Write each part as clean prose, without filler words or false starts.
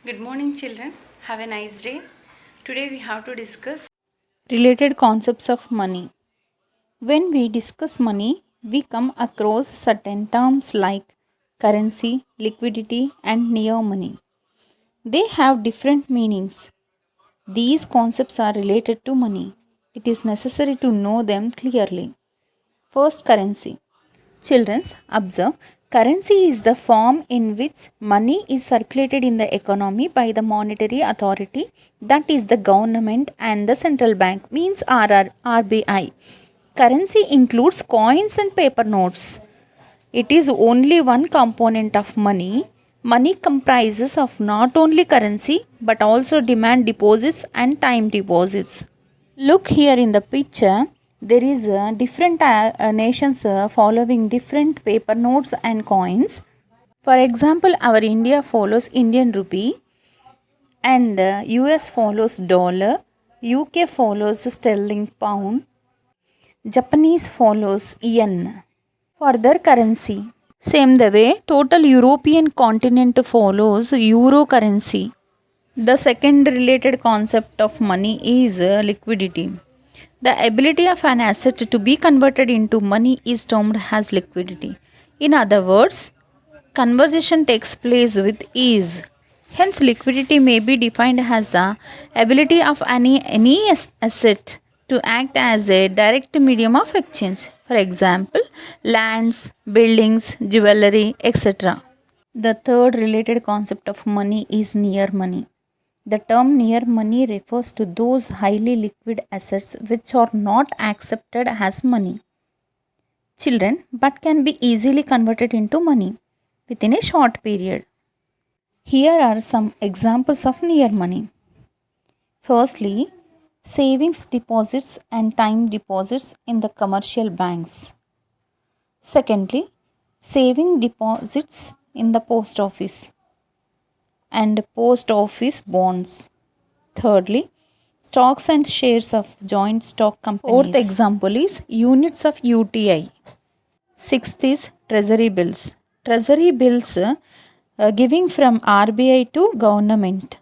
Good morning, children. Have a nice day. Today we have to discuss Related concepts of money. When we discuss money, we come across certain terms like currency, liquidity, and neo money. They have different meanings. These concepts are related to money. It is necessary to know them clearly. First, currency. Children, observe currency is the form in which money is circulated in the economy by the monetary authority, that is the government, and the central bank, means RBI. Currency includes coins and paper notes. It is only one component of money. Money comprises of not only currency but also demand deposits and time deposits. Look here in the picture. There is different nations following different paper notes and coins. For example, our India follows Indian rupee, and US follows dollar, UK follows sterling pound, Japanese follows yen. Further, currency. Same the way, total European continent follows euro currency. The second related concept of money is liquidity. The ability of an asset to be converted into money is termed as liquidity. In other words, conversion takes place with ease. Hence, liquidity may be defined as the ability of any asset to act as a direct medium of exchange. For example, lands, buildings, jewelry, etc. The third related concept of money is near money. The term near money refers to those highly liquid assets which are not accepted as money, children, but can be easily converted into money within a short period. Here are some examples of near money. Firstly, savings deposits and time deposits in the commercial banks. Secondly, saving deposits in the post office and post office bonds. Thirdly, stocks and shares of joint stock companies. Fourth example is units of UTI. Sixth is treasury bills. Treasury bills giving from RBI to government.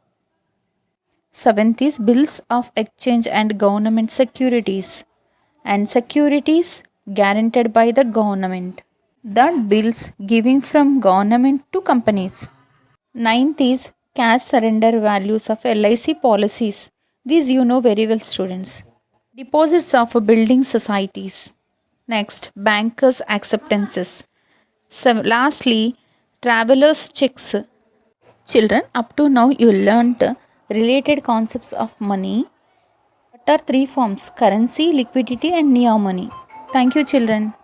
Seventh is bills of exchange and government securities, and securities guaranteed by the government. That bills giving from government to companies. Ninth is cash surrender values of LIC policies. These you know very well, students. Deposits of building societies. Next, bankers' acceptances. So, lastly, travelers' checks. Children, up to now you learnt related concepts of money. What are three forms? Currency, liquidity, and neo money. Thank you, children.